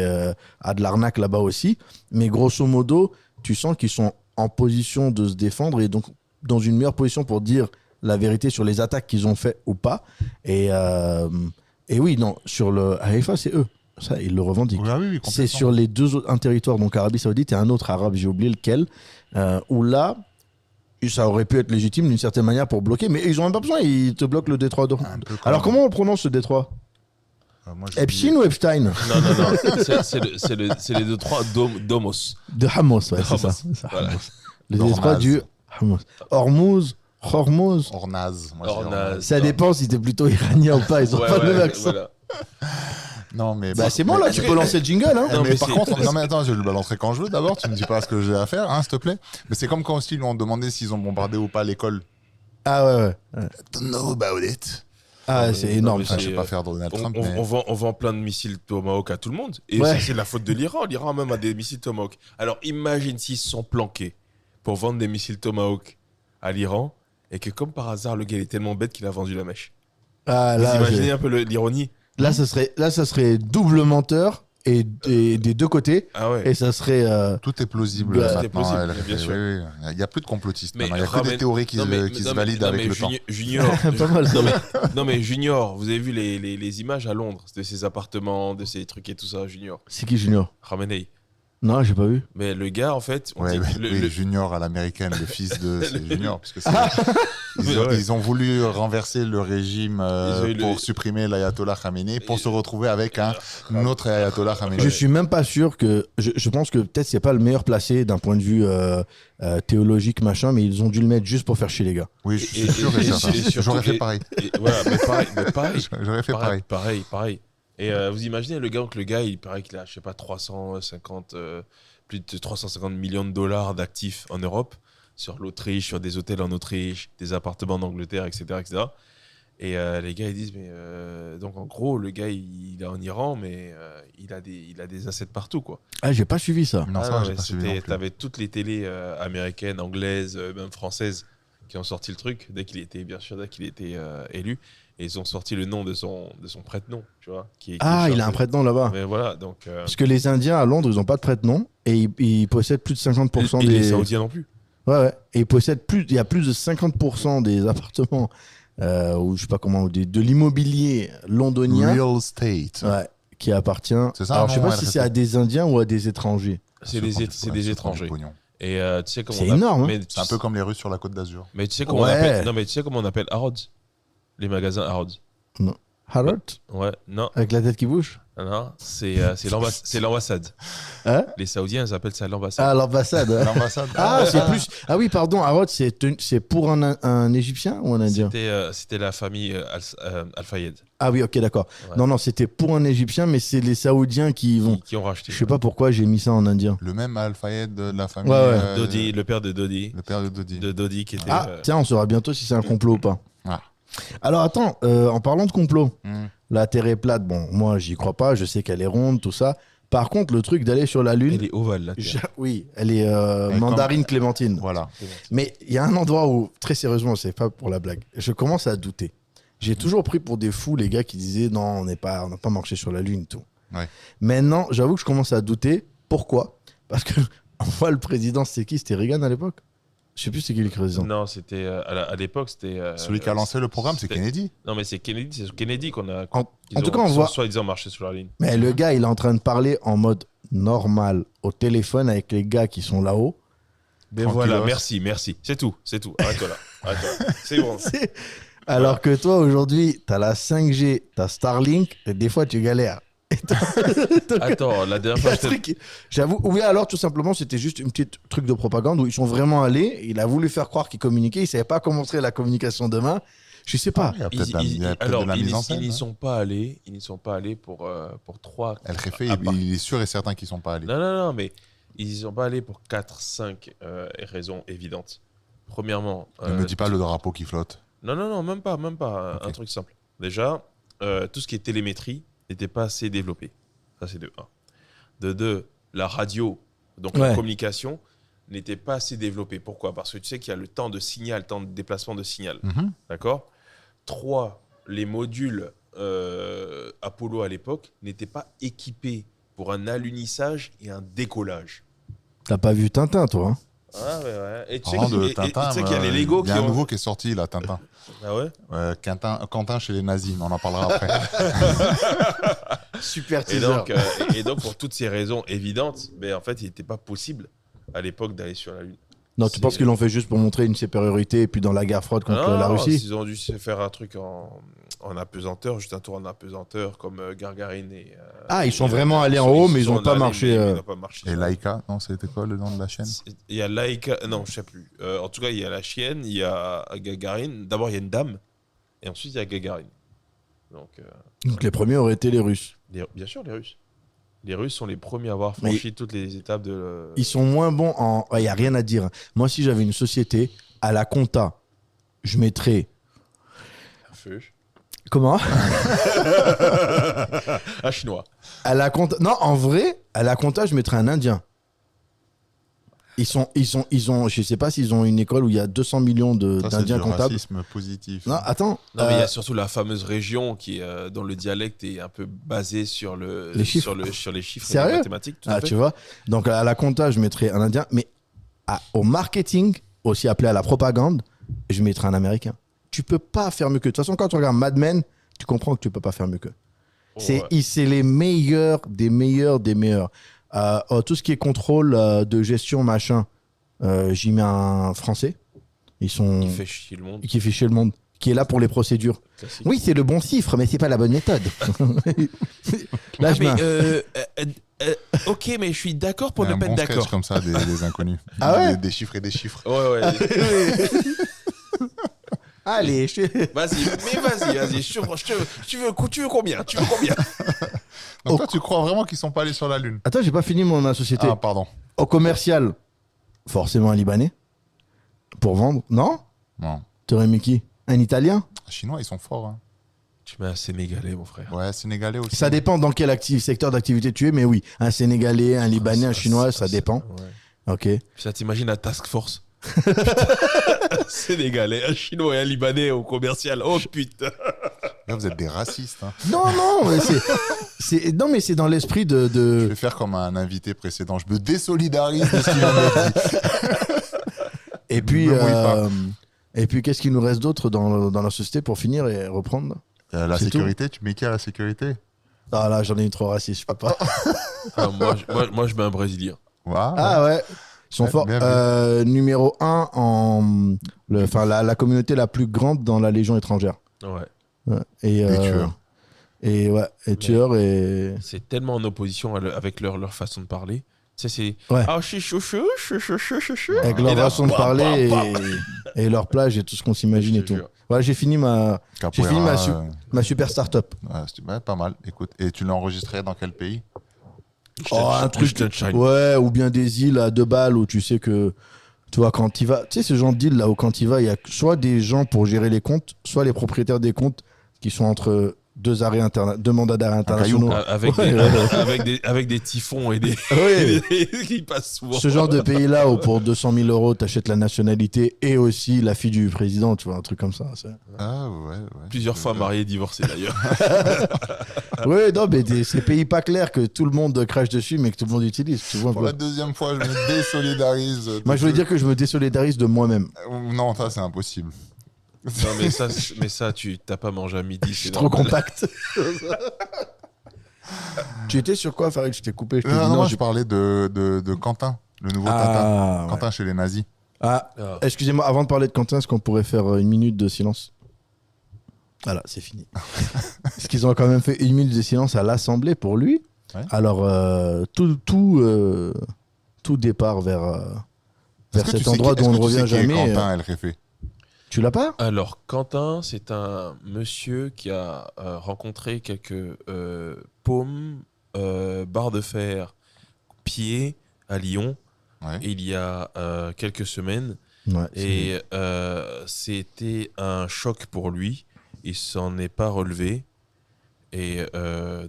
C: à de l'arnaque là-bas aussi, mais grosso modo, tu sens qu'ils sont en position de se défendre et donc dans une meilleure position pour dire la vérité sur les attaques qu'ils ont fait ou pas. Et oui, non, sur le Haïfa, c'est eux. Ça, ils le revendiquent.
A: Oui, oui,
C: c'est sur les deux autres, un territoire, donc Arabie Saoudite et un autre arabe, j'ai oublié lequel, où là, ça aurait pu être légitime d'une certaine manière pour bloquer, mais ils ont même pas besoin, ils te bloquent le détroit. Alors comment on prononce ce détroit? Epstein ou Epstein?
B: Non, c'est les 2-3 Domos.
C: De Hamas, ouais, c'est ça.
B: Voilà.
C: Le détroit du Hormuz.
A: Ornaz. Moi, je dis
B: Ornaz.
C: Ça dépend si t'es plutôt iranien ou pas. Ils ont pas le même accent.
B: voilà.
A: Non, mais.
C: Bah, c'est bon, là, tu peux lancer le jingle. Hein.
B: Non,
A: mais
B: mais
A: par
B: c'est-
A: contre, non mais attends, je le balancerai quand je veux d'abord, tu me dis pas ce que j'ai à faire, hein, s'il te plaît. Mais c'est comme quand aussi ils lui ont demandé s'ils ont bombardé ou pas l'école.
C: Ah ouais.
A: Don't know about it.
C: Ah,
B: Non,
C: c'est
B: mais-
C: énorme.
B: non,
A: Enfin,
B: mais
A: je sais pas faire Donald Trump, mais.
B: on vend plein de missiles Tomahawk à tout le monde. Et
C: Ouais.
B: ça, c'est la faute de l'Iran. L'Iran même a des missiles Tomahawk. Alors imagine s'ils se sont planqués pour vendre des missiles Tomahawk à l'Iran et que comme par hasard, le gars il est tellement bête qu'il a vendu la mèche.
C: Ah,
B: Vous
C: là,
B: imaginez un peu l'ironie?
C: là, ça serait double menteur et des deux côtés.
B: Ah ouais.
C: Et ça serait.
A: Tout est plausible
C: Bah,
A: maintenant.
B: c'est plausible,
A: elle-
B: bien sûr.
A: oui, oui. Il n'y a plus de complotistes.
B: Mais
A: maintenant. Il n'y a que des
B: ramène-
A: théories qui
B: Non, mais-
A: se
B: non, mais-
A: valident
B: non,
A: avec
B: mais
A: le temps.
B: Junior,
C: pas mal ça.
B: non mais Junior, vous avez vu les images à Londres de ces appartements, de ces trucs et tout ça, Junior.
C: C'est qui Junior?
B: Khamenei.
C: Non, j'ai pas vu.
B: Mais le gars, en fait, on
A: Ouais,
B: dit
A: mais-
B: que
A: oui, Junior à l'américaine, le fils de c'est Junior, puisque c'est-
B: Ouais.
A: ils ont voulu renverser le régime
B: Ils ont eu
A: pour
B: le-
A: supprimer l'ayatollah Khamenei, pour se retrouver avec un autre ayatollah Khamenei.
C: Je suis même pas sûr que. Je pense que peut-être c'est pas le meilleur placé d'un point de vue théologique, machin, mais ils ont dû le mettre juste pour faire chier les gars.
A: Oui, je suis
B: Et-
A: sûr et
B: et-
A: certain.
B: et surtout-
A: J'aurais fait
B: et-
A: pareil.
B: Et voilà, mais pareil.
A: J'aurais fait pareil.
B: Pareil. Et vous imaginez le gars, il paraît qu'il a, je sais pas, 350, plus de 350 millions de dollars d'actifs en Europe, sur l'Autriche, sur des hôtels en Autriche, des appartements en Angleterre, etc. etc. Et les gars, ils disent, mais donc en gros, le gars, il est en Iran, mais il a des assets partout, quoi.
C: Ah, j'ai pas suivi ça.
A: Non,
B: Ah
A: ça,
B: non,
A: j'ai
B: mais
A: pas suivi non plus.
B: t'avais toutes les télés américaines, anglaises, même françaises qui ont sorti le truc dès qu'il était élu, et ils ont sorti le nom de son prête-nom, tu vois.
C: Ah, il a un prête-nom là-bas.
B: Mais voilà, donc.
C: Parce que les Indiens à Londres, ils ont pas de prête-nom et ils possèdent plus de 50%
B: et
C: des.
B: les Saoudiens non plus.
C: Ouais. Et ils possèdent plus. Il y a plus de 50% des appartements ou je sais pas comment, de l'immobilier londonien.
A: Real estate.
C: Ouais, qui appartient.
A: C'est ça,
C: Alors, je sais
A: non,
C: pas si c'est à des Indiens ou à des étrangers.
B: C'est des étrangers. Et tu sais comment
C: C'est énorme, hein.
B: mais
A: C'est un peu comme les Russes sur la Côte d'Azur.
B: Mais tu sais comment
C: Ouais.
B: on appelle. Non, mais tu sais comment on appelle Harrods. Les magasins Harrods.
C: Harold
B: Ouais, non,
C: avec la tête qui bouge.
B: non, c'est l'ambassade.
C: Hein?
B: Les Saoudiens, ils appellent ça l'ambassade.
C: Ah, l'ambassade. hein.
A: L'ambassade.
C: Ah, c'est plus. Ah oui, pardon. Harold, c'est pour un Égyptien ou un Indien?
B: C'était la famille Al-Fayed
C: Ah oui, ok, d'accord.
B: Ouais.
C: Non, c'était pour un Égyptien, mais c'est les Saoudiens qui y vont.
B: qui ont racheté.
C: Je sais pas pourquoi j'ai mis ça en indien.
A: Le même Al-Fayed de la famille.
C: Ouais.
B: Dodi, le père de Dodi.
A: Le père de Dodi.
B: Qui était.
C: Ah, tiens, on saura bientôt si c'est un complot ou pas.
A: Ah.
C: Alors attends, en parlant de complot,
A: Hmm.
C: la Terre est plate, bon, moi j'y crois pas, je sais qu'elle est ronde, tout ça. Par contre, le truc d'aller sur la Lune,
B: Elle est ovale, la Terre.
C: oui, elle est
A: est
C: mandarine clémentine.
A: Voilà.
C: Mais il y a un endroit où, très sérieusement, c'est pas pour la blague, je commence à douter. J'ai toujours pris pour des fous les gars qui disaient non, on n'a pas marché sur la Lune, tout.
A: Ouais.
C: Maintenant, j'avoue que je commence à douter. Pourquoi? Parce que, on voit le président, c'était qui? C'était Reagan à l'époque? Je sais plus c'est qui le président.
B: Non, c'était à l'époque, c'était.
A: Celui qui a lancé le programme, c'est
B: c'était-
A: Kennedy.
B: Non, mais c'est Kennedy qu'on a.
C: En
B: qu'ils
C: tout cas,
B: ont-
C: on
B: qu'ils ont
C: voit.
B: soi-disant marché sur la ligne.
C: Mais le gars, il est en train de parler en mode normal au téléphone avec les gars qui sont là-haut.
B: Mais
A: Tranquillos.
B: voilà, merci. C'est tout. Arrête-toi là. C'est bon.
C: Alors que toi, aujourd'hui, t'as la 5G, t'as Starlink, et des fois, tu galères.
B: Attends, la dernière fois, je t'ai-
C: J'avoue, ou bien alors, tout simplement, c'était juste une petite truc de propagande où ils sont vraiment allés, il a voulu faire croire qu'ils communiquaient, il savait pas comment serait la communication demain. Je sais pas.
A: Il y a peut-être il y a peut-être
B: alors,
A: de la mise en scène.
B: ils n'y
A: hein.
B: sont pas allés. Ils n'y sont pas allés pour 3.
A: El Jefe, il est sûr et certain qu'ils sont pas allés.
B: Non, mais ils n'y sont pas allés pour 4-5 raisons évidentes. Premièrement.
A: Ne me dis pas le drapeau qui flotte.
B: Non, même pas.
A: Ok.
B: Un truc simple. Déjà, tout ce qui est télémétrie n'était pas assez développé. Ça, c'est de 1. De 2, la radio, donc la
C: Ouais.
B: communication, n'était pas assez développée. Pourquoi? Parce que tu sais qu'il y a le temps de signal, le temps de déplacement de signal.
A: Mhm.
B: D'accord? 3, les modules Apollo à l'époque n'étaient pas équipés pour un alunissage et un décollage.
C: T'as pas vu Tintin, toi, hein?
B: Ah ouais. Et tu sais
A: Parlant de
B: et
A: Tintin,
B: tu sais qu'il y a les Lego
A: il y
B: qui
A: a un
B: ont...
A: nouveau qui est sorti là, Tintin.
B: Ah ouais?
A: Quentin chez les nazis, mais on en parlera après.
C: Super
B: Et donc, pour toutes ces raisons évidentes, ben, en fait, il n'était pas possible à l'époque d'aller sur la Lune.
C: Non, tu penses qu'ils l'ont fait juste pour montrer une supériorité et puis dans la guerre froide contre la Russie?
B: Ils ont dû se faire un truc en apesanteur, juste un tour en apesanteur comme Gargarine et.
C: Ils sont vraiment allés en haut, mais ils n'ont pas marché.
B: Ils n'ont pas marché.
A: Et Laika, non, c'était quoi le nom de la chaîne?
B: Il y a Laika, non, je sais plus. En tout cas, il y a la chienne, il y a Gagarine. D'abord, il y a une dame, et ensuite, il y a Gagarine.
C: Donc les premiers auraient été les Russes.
B: Bien sûr, les Russes. Les Russes sont les premiers à avoir franchi toutes les étapes de.
C: Ils sont moins bons en. Il n'y a rien à dire. Moi, si j'avais une société, à la compta, je mettrais.
B: Feu.
C: Comment?
B: Un chinois.
C: À la compta. Non, en vrai, à la compta, je mettrais un Indien. Ils ont, je sais pas s'ils ont une école où il y a 200 millions d'Indiens comptables.
A: Racisme positif.
C: Non, attends.
B: Non, mais il y a surtout la fameuse région dont le dialecte est un peu basé sur
C: Les chiffres.
B: sur les chiffres et
C: Sérieux?
B: les mathématiques. Tout à fait.
C: Tu vois. Donc à la compta, je mettrais un Indien, mais au marketing, aussi appelé à la propagande, je mettrais un Américain. Tu peux pas faire mieux que. De toute façon, quand tu regardes Mad Men, tu comprends que tu peux pas faire mieux que. C'est les meilleurs des meilleurs des meilleurs. Tout ce qui est contrôle de gestion, machin, j'y mets un Français. Qui
B: fait chier le monde.
C: Qui fait chier le monde. Qui est là pour les procédures.
B: Classique.
C: Oui, c'est le bon chiffre, mais c'est pas la bonne méthode. Là,
B: ok, mais je suis d'accord pour
A: Il y a
B: ne pas
A: un bon
B: être
A: sketch
B: d'accord.
A: comme ça des inconnus.
C: Ah ouais
A: des chiffres et des chiffres.
B: Ouais.
C: Allez,
B: Vas-y. Tu veux combien?
A: Donc toi, tu crois vraiment qu'ils sont pas allés sur la Lune?
C: Attends, j'ai pas fini ma société.
A: Ah, pardon.
C: Au commercial, forcément un Libanais. Pour vendre. Non?
A: Non.
C: T'aurais mis qui? Un Italien?
A: Les Chinois, ils sont forts. Hein.
B: Tu mets un Sénégalais, mon frère.
A: Ouais, Sénégalais aussi.
C: Ça dépend dans quel secteur d'activité tu es, mais oui. Un Sénégalais, un Libanais, un Chinois, ça dépend.
B: Ouais.
C: Ok.
B: Ça t'imagine la task force? Sénégalais, un Chinois et un Libanais au commercial. Oh putain.
A: Là, vous êtes des racistes. Hein.
C: Non, mais c'est dans l'esprit
A: Je
C: de...
A: vais faire comme un invité précédent. Je me désolidarise de ce qu'il vient de dire.
C: Et puis,
A: Me mouille pas.
C: qu'est-ce qu'il nous reste d'autre dans la société pour finir et reprendre?
A: La
C: C'est
A: sécurité, tu mets qui à la sécurité?
C: Ah là, j'en ai une trop raciste, je peux pas.
B: Moi, je mets un Brésilien.
A: Ouais,
C: Ah ouais. Ils sont
A: Ouais,
C: forts.
A: bien
C: Numéro 1 la communauté la plus grande dans la Légion étrangère.
B: Ouais.
C: Ouais. Et
A: tueurs.
C: Et tueurs et...
B: C'est tellement en opposition avec leur façon de parler. Tu sais, c'est.
C: Ouais.
B: Ah, chou.
C: Avec leur façon de parler et leur plage et tout ce qu'on s'imagine
B: Je
C: et
B: te
C: tout.
B: jure.
C: Voilà, j'ai fini ma
A: Capoeira,
C: ma super start-up.
A: ouais, pas mal. Écoute, et tu l'as enregistré dans quel pays?
C: Un truc,
B: Liechtenstein.
C: ouais, ou bien des îles à 2 balles où tu sais que, tu vois, quand il va, tu sais, ce genre d'île là où quand il va, il y a soit des gens pour gérer les comptes, soit les propriétaires des comptes qui sont entre deux mandats d'arrêt internationaux.
B: Avec des typhons et des.
C: Ouais.
B: qui passent souvent.
C: Ce genre de pays-là où pour 200 000 euros, t'achètes la nationalité et aussi la fille du président, tu vois, un truc comme ça.
A: Ah ouais.
B: Plusieurs fois mariés, divorcés d'ailleurs.
C: Ouais, non, mais ces pays pas clairs que tout le monde crache dessus, mais que tout le monde utilise. Tu vois,
A: Pour la deuxième fois, je me désolidarise.
C: Moi, je voulais dire que je me désolidarise de moi-même.
A: Non, ça, c'est impossible.
B: Non, mais ça, tu t'as pas mangé à midi.
C: Je suis trop compact. Tu étais sur quoi, Farid? Je t'ai coupé. Je t'ai dit
A: Non,
C: j'ai-
A: je parlais de Quentin, le nouveau Tintin.
C: Ah, ouais.
A: Quentin chez les nazis.
C: Ah, excusez-moi, avant de parler de Quentin, est-ce qu'on pourrait faire 1 minute de silence? Voilà, c'est fini. Parce qu'ils ont quand même fait 1 minute de silence à l'Assemblée pour lui.
A: Ouais.
C: Alors, tout départ vers
A: Est-ce que tu
C: cet
A: sais
C: endroit
A: qui-
C: dont on ne
A: est-ce que tu sais
C: revient
A: qui est
C: jamais.
A: Quentin El Réfé.
C: Tu l'as pas?
B: Alors, Quentin, c'est un monsieur qui a rencontré quelques paumes, barres de fer, pieds à Lyon,
A: Ouais.
B: il y a quelques semaines.
C: Ouais.
B: Et c'était un choc pour lui. Il s'en est pas relevé. Et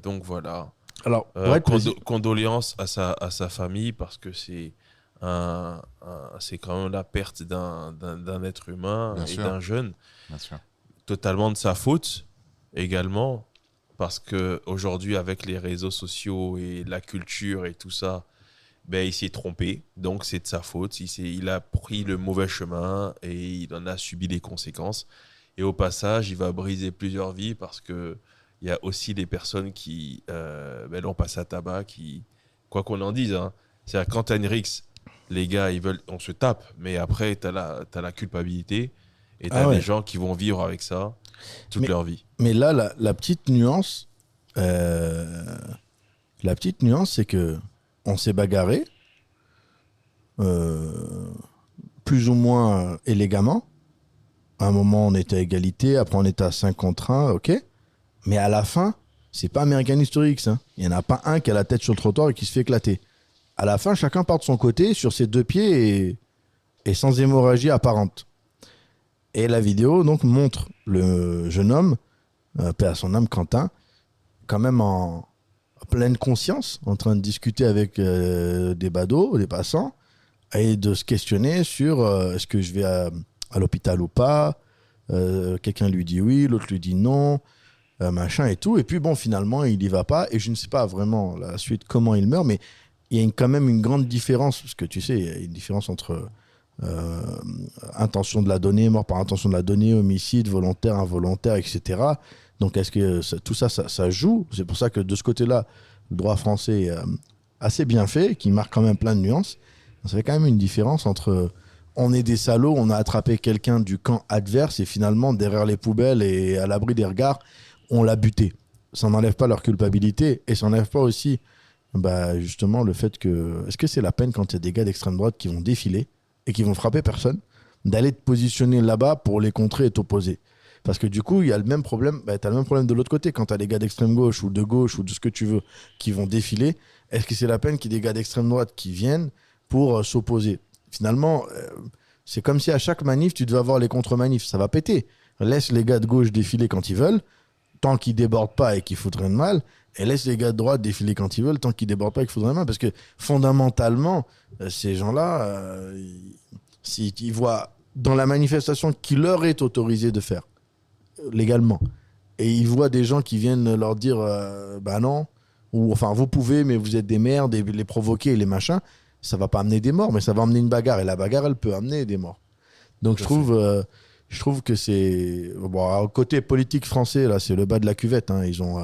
B: donc voilà.
C: Alors, pour être précis-
B: Condoléances à sa famille parce que c'est c'est quand même la perte d'un être humain
A: Bien
B: et
A: sûr.
B: d'un jeune.
A: Bien sûr.
B: Totalement de sa faute également. Parce qu'aujourd'hui, avec les réseaux sociaux et la culture et tout ça, ben, il s'est trompé. Donc c'est de sa faute. Il a pris le mauvais chemin et il en a subi les conséquences. Et au passage, il va briser plusieurs vies parce que il y a aussi des personnes qui l'ont passé à tabac, qui, quoi qu'on en dise, hein, c'est-à-dire quand t'as une rixe, les gars, on se tape, mais après, t'as la culpabilité et t'as
C: Ah ouais.
B: des gens qui vont vivre avec ça. toute leur vie.
C: Mais là, la petite nuance, c'est que on s'est bagarré, plus ou moins élégamment. À un moment, on était à égalité, après on était à 5 contre 1, ok. Mais à la fin, c'est pas American History X. Hein. Il n'y en a pas un qui a la tête sur le trottoir et qui se fait éclater. À la fin, chacun part de son côté, sur ses 2 pieds et sans hémorragie apparente. Et la vidéo donc montre le jeune homme, paix à son âme, Quentin, quand même en pleine conscience, en train de discuter avec des badauds, des passants, et de se questionner sur est-ce que je vais à l'hôpital ou pas. Quelqu'un lui dit oui, l'autre lui dit non, machin et tout. Et puis bon, finalement, il n'y va pas. Et je ne sais pas vraiment la suite, comment il meurt, mais il y a quand même une grande différence, parce que tu sais, il y a une différence entre intention de la donner, mort par intention de la donner, homicide, volontaire, involontaire, etc. Donc est-ce que tout ça, ça joue? C'est pour ça que de ce côté-là, le droit français est assez bien fait, qui marque quand même plein de nuances. Ça fait quand même une différence entre on est des salauds, on a attrapé quelqu'un du camp adverse et finalement derrière les poubelles et à l'abri des regards, on l'a buté. Ça n'enlève pas leur culpabilité et ça n'enlève pas aussi justement le fait que est-ce que c'est la peine quand il y a des gars d'extrême droite qui vont défiler et qui vont frapper personne, d'aller te positionner là-bas pour les contrer et t'opposer. Parce que du coup, il y a le même problème, t'as le même problème de l'autre côté. Quand t'as des gars d'extrême gauche ou de ce que tu veux qui vont défiler, est-ce que c'est la peine qu'il y ait des gars d'extrême droite qui viennent pour s'opposer? Finalement, c'est comme si à chaque manif, tu devais avoir les contre-manifs. Ça va péter. Laisse les gars de gauche défiler quand ils veulent, tant qu'ils débordent pas et qu'ils foutent rien de mal, et laisse les gars de droite défiler quand ils veulent, tant qu'ils débordent pas et qu'ils foutent rien de mal. Parce que fondamentalement, ces gens-là, ils voient dans la manifestation qui leur est autorisée de faire, légalement, et ils voient des gens qui viennent leur dire non, ou enfin vous pouvez, mais vous êtes des merdes, et les provoquer et les machins, ça va pas amener des morts, mais ça va amener une bagarre, et la bagarre, elle peut amener des morts. Donc je trouve que c'est côté politique français, là, c'est le bas de la cuvette. Hein. Ils ont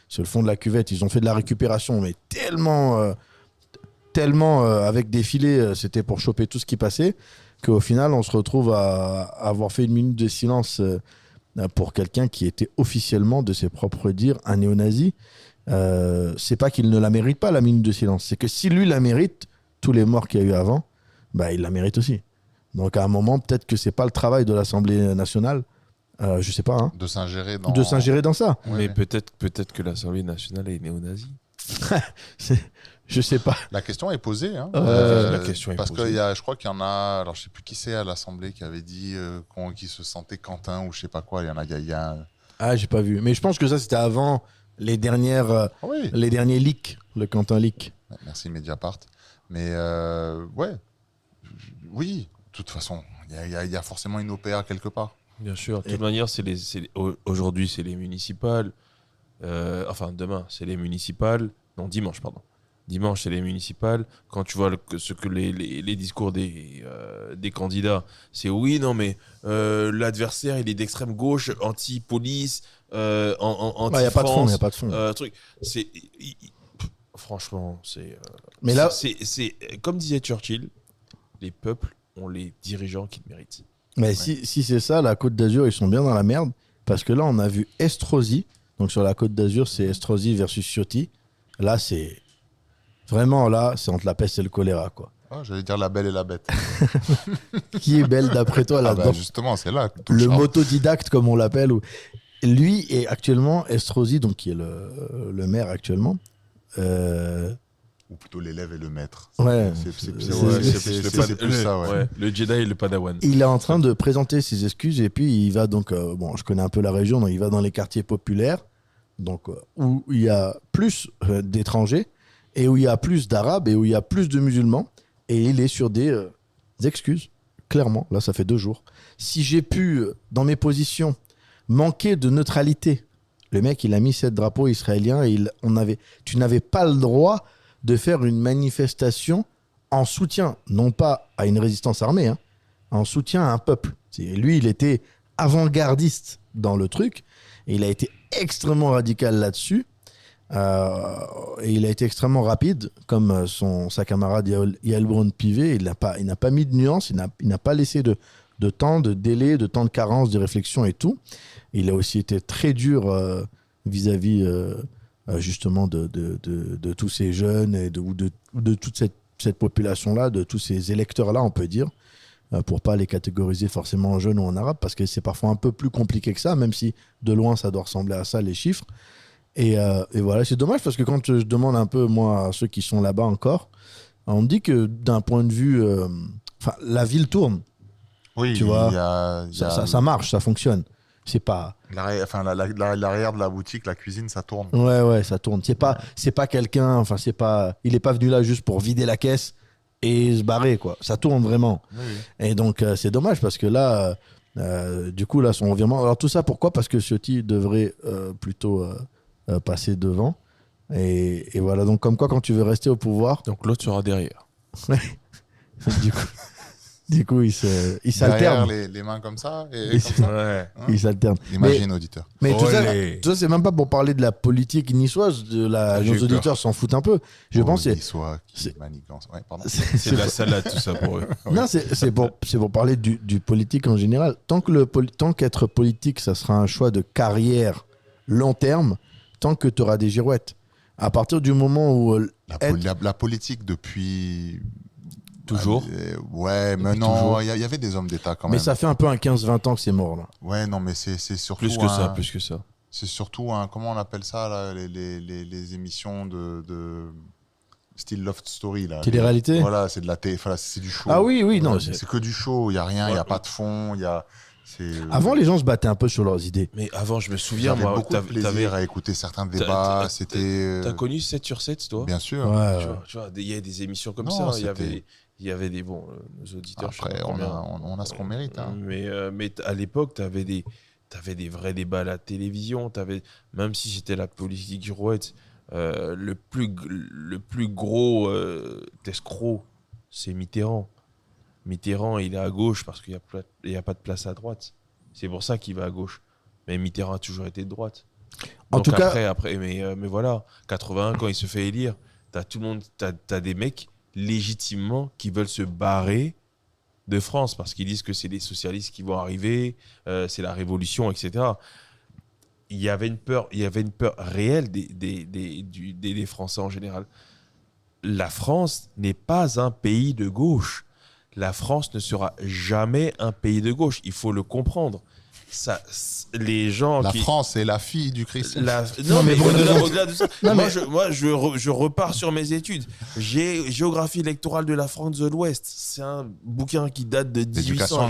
C: c'est le fond de la cuvette. Ils ont fait de la récupération, mais tellement avec des filets, c'était pour choper tout ce qui passait, qu'au final, on se retrouve à avoir fait une minute de silence pour quelqu'un qui était officiellement, de ses propres dires, un néo-nazi. C'est pas qu'il ne la mérite pas, la minute de silence. C'est que si lui la mérite, tous les morts qu'il y a eu avant, il la mérite aussi. Donc à un moment, peut-être que c'est pas le travail de l'Assemblée nationale, je sais pas, hein,
A: de s'ingérer
C: dans ça.
B: Ouais. Mais peut-être que l'Assemblée nationale est néo-nazie.
C: Je sais pas.
A: La question est posée. Hein.
B: La question est
A: parce
B: posée.
A: Je crois qu'il y en a, alors je sais plus qui c'est à l'Assemblée qui avait dit qu'il se sentait Quentin ou je sais pas quoi. Il y a...
C: Ah, j'ai pas vu. Mais je pense que ça, c'était avant les dernières, les derniers leaks, le Quentin leak.
A: Merci Mediapart. Mais oui, de toute façon, il y a forcément une OPA quelque part.
B: Bien sûr. De toute manière, aujourd'hui, c'est les municipales. Demain, c'est les municipales. Non, dimanche, pardon. Dimanche, c'est les municipales. Quand tu vois les discours des candidats, c'est oui, non, mais l'adversaire, il est d'extrême gauche, anti-police, anti-France.
C: Il n'y a pas de fond.
B: Franchement,
C: mais là,
B: c'est comme disait Churchill, les peuples ont les dirigeants qu'ils méritent.
C: Mais si c'est ça, la Côte d'Azur, ils sont bien dans la merde. Parce que là, on a vu Estrosi. Donc sur la Côte d'Azur, c'est Estrosi versus Ciotti. Là, c'est vraiment c'est entre la peste et le choléra, quoi.
A: Oh, j'allais dire la belle et la bête.
C: Qui est belle d'après toi là-dedans?
A: Justement, c'est là.
C: Le motodidacte, comme on l'appelle. Lui est actuellement Estrosi, donc qui est le maire actuellement.
A: Ou plutôt l'élève et le maître.
C: Ouais.
A: C'est plus ça, ouais.
B: Le Jedi et le Padawan.
C: Il est en train de présenter ses excuses et puis il va donc, je connais un peu la région, donc il va dans les quartiers populaires, donc où il y a plus d'étrangers et où il y a plus d'arabes et où il y a plus de musulmans, et il est sur des excuses, clairement. Là, ça fait 2 jours. Si j'ai pu, dans mes positions, manquer de neutralité, le mec, il a mis 7 drapeaux israéliens et tu n'avais pas le droit de faire une manifestation en soutien, non pas à une résistance armée, hein, en soutien à un peuple. Lui, il était avant-gardiste dans le truc, et il a été extrêmement radical là-dessus, et il a été extrêmement rapide, comme sa camarade Yael Braun-Pivet. Il n'a pas mis de nuance, il n'a pas laissé de de temps, de délai, de temps de carence, de réflexion et tout. Il a aussi été très dur vis-à-vis justement de tous ces jeunes et de toute cette population-là, de tous ces électeurs-là, on peut dire, pour pas les catégoriser forcément en jeunes ou en arabes, parce que c'est parfois un peu plus compliqué que ça, même si de loin ça doit ressembler à ça, les chiffres. Et voilà, c'est dommage parce que quand je demande un peu, moi, à ceux qui sont là-bas encore, on me dit que d'un point de vue... la ville tourne.
A: Oui,
C: tu vois, ça marche, ça fonctionne. C'est pas...
A: L'arrière de la boutique, la cuisine, ça tourne.
C: Ouais, ça tourne. C'est pas quelqu'un... Enfin, c'est pas... Il est pas venu là juste pour vider la caisse et se barrer, quoi. Ça tourne vraiment.
A: Oui.
C: Et donc, c'est dommage parce que là, du coup, là, son revirement... Alors, tout ça, pourquoi ? Parce que Ciotti devrait plutôt passer devant. Et voilà, donc comme quoi, quand tu veux rester au pouvoir...
B: Donc l'autre sera derrière.
C: Du coup, il s'alterne.
A: Les mains comme ça.
B: Ouais.
C: Il s'alterne.
A: Imagine, auditeur.
C: Mais tout ça, c'est même pas pour parler de la politique niçoise. Nos auditeurs s'en foutent un peu. Je pense que
A: c'est manigance. Ouais, pardon.
B: C'est de la salade, tout ça pour eux.
C: Non, c'est pour parler du politique en général. Tant qu'être politique, ça sera un choix de carrière long terme, tant que tu auras des girouettes. À partir du moment où...
A: La politique depuis...
B: Toujours.
A: Ouais, mais non, il y avait des hommes d'État quand même.
C: Mais ça fait un peu un 15-20 ans que c'est mort, là.
A: Ouais, non, mais c'est surtout...
B: Plus que ça.
A: C'est surtout comment on appelle ça, là, les émissions de style Love Story, là.
C: Télé-réalité.
A: Voilà, c'est de la télé, c'est du show.
C: Ah oui, non.
A: C'est que du show, il n'y a rien, il n'y a pas de fond,
C: Avant, les gens se battaient un peu sur leurs idées.
B: Mais avant, je me souviens,
A: moi, beaucoup de plaisir à écouter certains débats.
B: T'as connu 7 sur 7, toi ?
A: Bien sûr.
C: Ouais.
B: Tu vois, il y a des émissions comme ça. Il y avait des nos auditeurs.
A: Après, on a ce qu'on mérite. Hein.
B: Mais à l'époque, t'avais des vrais débats à la télévision. Même si c'était la politique girouette, le plus gros escroc, c'est Mitterrand. Mitterrand, il est à gauche parce qu'il n'y a pas de place à droite. C'est pour ça qu'il va à gauche. Mais Mitterrand a toujours été de droite.
C: En tout cas...
B: Mais voilà, 81, quand il se fait élire, t'as des mecs légitimement qui veulent se barrer de France parce qu'ils disent que c'est les socialistes qui vont arriver, c'est la révolution, etc. Il y avait une peur réelle des Français en général. La France n'est pas un pays de gauche. La France ne sera jamais un pays de gauche. Il faut le comprendre. Les gens
A: France est la fille du Christ.
B: Non, mais au-delà de ça. Moi, je repars sur mes études. J'ai Géographie électorale de la France de l'Ouest. C'est un bouquin qui date de 1800.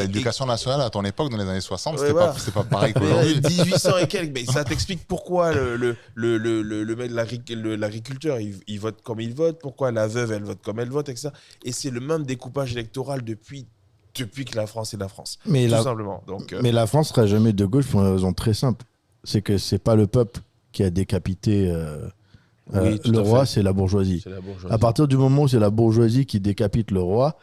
A: L'éducation nationale à ton époque, dans les années 60, c'était pas pareil qu'aujourd'hui.
B: 1800 et quelques. Mais ça t'explique pourquoi le mec de l'agriculteur, il vote comme il vote. Pourquoi la veuve, elle vote comme elle vote, etc. Et c'est le même découpage électoral depuis que la France est la France. Tout simplement. Donc,
C: mais la France sera jamais de gauche pour une raison très simple. C'est que c'est pas le peuple qui a décapité le roi, c'est la bourgeoisie. À partir du moment où c'est la bourgeoisie qui décapite le roi,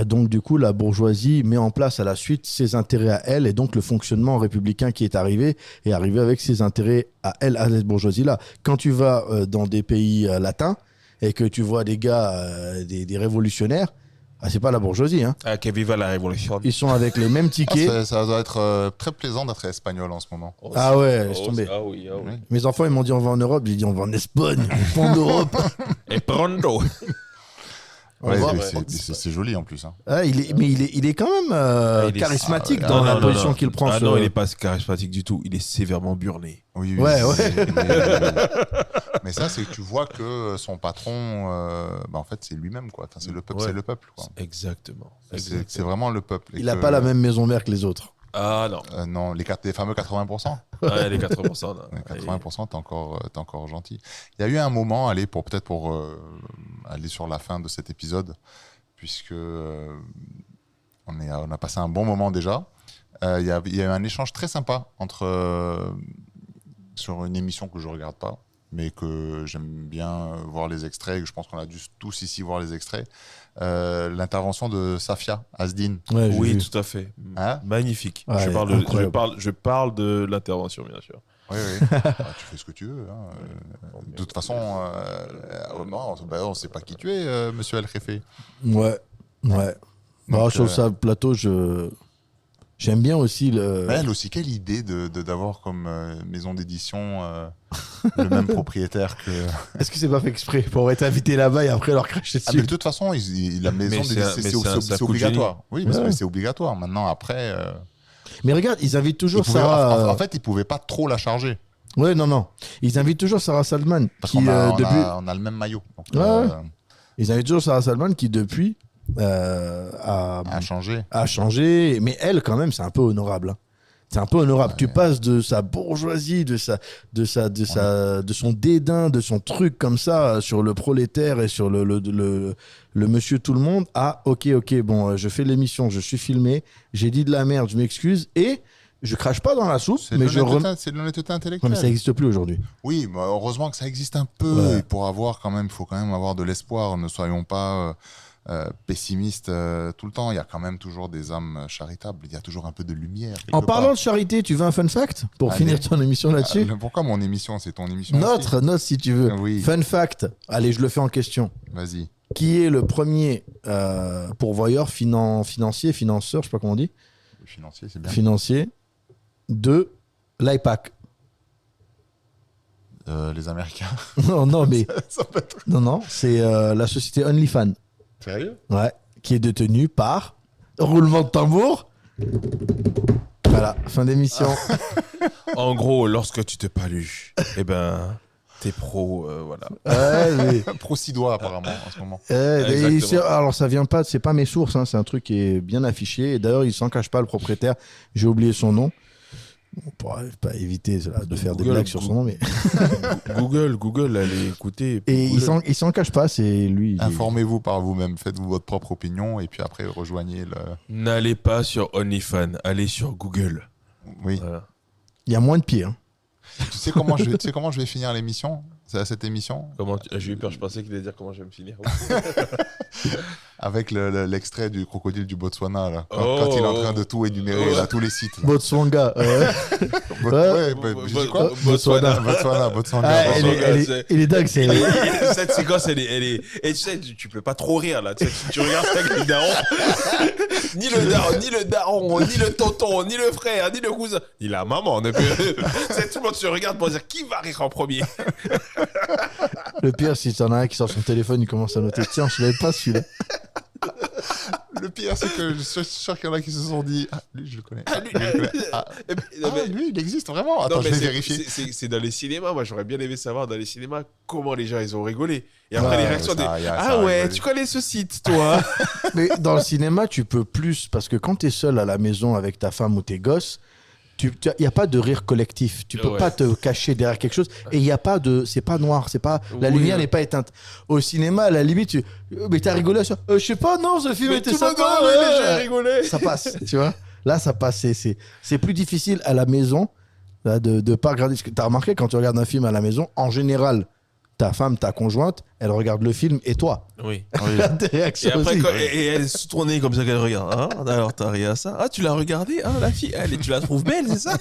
C: donc du coup la bourgeoisie met en place à la suite ses intérêts à elle, et donc le fonctionnement républicain qui est arrivé avec ses intérêts à elle, à cette bourgeoisie-là. Quand tu vas dans des pays latins et que tu vois des gars, des révolutionnaires, c'est pas la bourgeoisie, hein.
B: Que viva la révolution.
C: Ils sont avec les mêmes tickets.
A: Ça doit être très plaisant d'être espagnol en ce moment.
C: Laisse tomber.
B: Ah oui.
C: Mes enfants, ils m'ont dit on va en Europe. J'ai dit on va en Espagne, on va en Europe.
B: Et pronto.
A: C'est joli en plus. Hein.
C: Il est quand même charismatique dans la position qu'il prend.
B: Non, il n'est pas charismatique du tout. Il est sévèrement burné.
A: Oui. Mais ça, c'est que tu vois que son patron, en fait, c'est lui-même, quoi. Enfin, c'est le peuple, c'est le peuple, quoi.
B: Exactement.
A: C'est vraiment le peuple.
C: Il n'a pas la même maison mère que les autres.
B: Ah non.
A: Non, les fameux 80%.
B: Ouais, les 80%. Non.
A: Les 80%, t'es encore gentil. Il y a eu un moment, peut-être pour aller sur la fin de cet épisode, puisque on a passé un bon moment déjà. Il y a eu un échange très sympa sur une émission que je regarde pas, mais que j'aime bien voir les extraits, et que je pense qu'on a dû tous ici voir les extraits. L'intervention de Safia Asdin.
C: Ouais,
B: oui, tout à fait.
A: Hein?
B: Magnifique.
C: Ouais,
B: je parle de l'intervention, bien sûr.
A: Oui. Tu fais ce que tu veux. Hein. De toute façon, on ne sait pas qui tu es, monsieur El Khefé.
C: Ouais.
A: Donc,
C: sur ça, plateau, j'aime bien aussi
A: elle aussi, quelle idée d'avoir comme maison d'édition le même propriétaire que.
C: Est-ce que c'est pas fait exprès pour être invité là-bas et après leur cracher
A: Ah,
C: dessus?
A: mais de toute façon, la maison d'édition, c'est obligatoire. Oui, parce que c'est obligatoire. Maintenant, après.
C: Mais regarde, ils invitent toujours Sarah.
A: En fait, ils pouvaient pas trop la charger.
C: Ouais, non. Ils invitent toujours Sarah Salman.
A: Parce
C: qui,
A: qu'on a,
C: depuis...
A: on a le même maillot. Donc,
C: Ouais. Ils invitent toujours Sarah Salman qui, depuis,
A: a changé.
C: a changé. Mais elle, quand même, c'est un peu honorable. Hein. C'est un peu honorable.
A: Ouais.
C: Tu passes de sa bourgeoisie, de son dédain, de son truc comme ça sur le prolétaire et sur le monsieur tout le monde à ok, bon, je fais l'émission, je suis filmé, j'ai dit de la merde, je m'excuse et je crache pas dans la soupe,
A: C'est
C: mais
A: de l'honnêteté
C: Ouais,
A: intellectuelle.
C: mais ça n'existe plus aujourd'hui.
A: Oui, bah heureusement que ça existe un peu.
C: Ouais.
A: Et pour il faut quand même avoir de l'espoir. Ne soyons pas pessimistes tout le temps. Il y a quand même toujours des âmes charitables. Il y a toujours un peu de lumière.
C: En parlant de charité, tu veux un fun fact pour
A: Allez.
C: finir ton émission là-dessus?
A: Pourquoi mon émission? C'est ton émission aussi.
C: Notre si tu veux.
A: Oui.
C: Fun fact. Allez, je le fais en question.
A: Vas-y.
C: Qui est le premier pourvoyeur financier, financeur, je sais pas comment on dit,
A: Le financier, c'est bien.
C: financier de l'IPAC?
A: Les Américains.
C: non, mais
A: Ça peut être...
C: non, c'est la société OnlyFans.
A: Sérieux?
C: Ouais, qui est détenue par roulement de tambour. Voilà, fin d'émission.
B: En gros, lorsque tu te paluches, eh ben, t'es pro, voilà.
C: Ouais, mais-
A: Pro-Cidois, apparemment, en ce moment.
C: mais
B: Exactement.
C: alors ça vient pas, c'est pas mes sources, hein, c'est un truc qui est bien affiché. Et d'ailleurs, il s'en cache pas, le propriétaire. J'ai oublié son nom. On pourra pas éviter de faire des
B: Google,
C: blagues sur son nom, mais
B: Google, allez écouter.
C: et
B: Google.
C: il s'en cache pas, c'est lui.
A: Informez-vous par vous-même, faites-vous votre propre opinion et puis après rejoignez le.
B: N'allez pas sur OnlyFans, allez sur Google.
A: Oui.
B: Voilà.
C: Il y a moins de pieds. Hein.
A: Tu sais comment je vais finir l'émission? C'est cette émission
B: J'ai eu peur, je pensais qu'il allait dire comment je vais me finir.
A: avec l'extrait du crocodile du Botswana là. Quand,
B: Oh.
A: quand il est en train de tout énumérer là, tous les sites. Là.
C: Botswana.
A: J'ai dit quoi?
B: Botswana.
A: Botswana.
C: Ah, il est dingue, c'est.
B: Cette séquence, elle est. Et tu sais, tu peux pas trop rire là. Tu sais, tu regardes avec les darons. Ni le daron, ni le tonton, ni le frère, ni le cousin, ni la maman. Tout le monde se regarde pour dire qui va rire en premier.
C: Le pire, si t'en as un qui sort son téléphone, il commence à noter. Tiens, je l'avais pas celui-là.
A: Le pire, c'est que je suis sûr qu'il y en a qui se sont dit lui, je le connais.
B: Lui,
A: Lui, je le connais. Lui, il existe vraiment. Attends,
B: Non,
A: je
B: mais
A: vais vérifier.
B: C'est dans les cinémas. Moi, j'aurais bien aimé savoir dans les cinémas comment les gens ils ont rigolé. Et après,
C: Ouais,
B: les réactions
A: ça,
B: des
A: y a-
B: ah
A: ça a
B: ouais,
A: rigolé.
B: tu connais ce site, toi.
C: Mais dans le cinéma, tu peux plus, parce que quand t'es seul à la maison avec ta femme ou tes gosses, il n'y a pas de rire collectif. Tu peux
B: Ouais.
C: pas te cacher derrière quelque chose. Et il y a pas de. C'est pas noir. C'est pas. La
B: Oui,
C: lumière
B: ouais.
C: n'est pas éteinte. Au cinéma, à la limite, mais t'as rigolé à ça. Je sais pas, non, ce film
B: Mais
C: était
B: tout le monde
C: sympa.
B: rigolait,
C: ouais.
B: les gens rigolaient.
C: Ça passe, tu vois. Là, ça passe. C'est plus difficile à la maison là, de pas regarder. T'as remarqué, quand tu regardes un film à la maison, en général, ta femme, ta conjointe, elle regarde le film et toi.
B: Oui.
C: Tes réactions
B: Et après,
C: aussi.
B: et elle se tournait comme ça qu'elle regarde. Ah, alors, t'as rien à ça. Ah, tu l'as regardé. Ah, la fille, tu la trouves belle, c'est ça?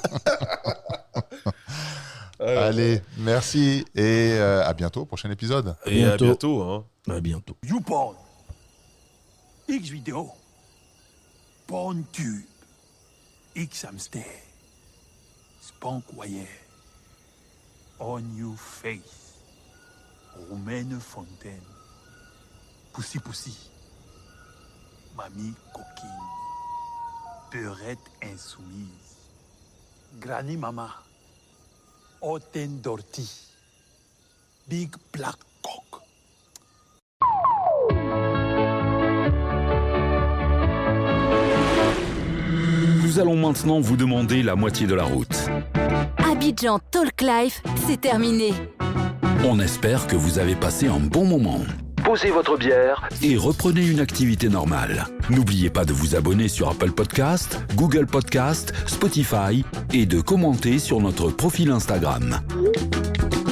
A: Allez, merci et à bientôt, prochain épisode.
B: Et à
C: Bientôt.
B: bientôt. Hein.
C: À bientôt.
D: YouPorn. X-Video. PornTube. X-Hamster. Spankwire. On Your Face. Romaine Fontaine. Poussi Poussi. Mamie Coquine. Peurette Insoumise. Granny Mama. Oten Dorty. Big Black Cock.
E: Nous allons maintenant vous demander la moitié de la route.
F: Abidjan Talk Life, c'est terminé.
E: On espère que vous avez passé un bon moment.
G: Posez votre bière.
E: Et reprenez une activité normale. N'oubliez pas de vous abonner sur Apple Podcast, Google Podcast, Spotify et de commenter sur notre profil Instagram.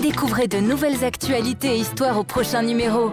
F: Découvrez de nouvelles actualités et histoires au prochain numéro.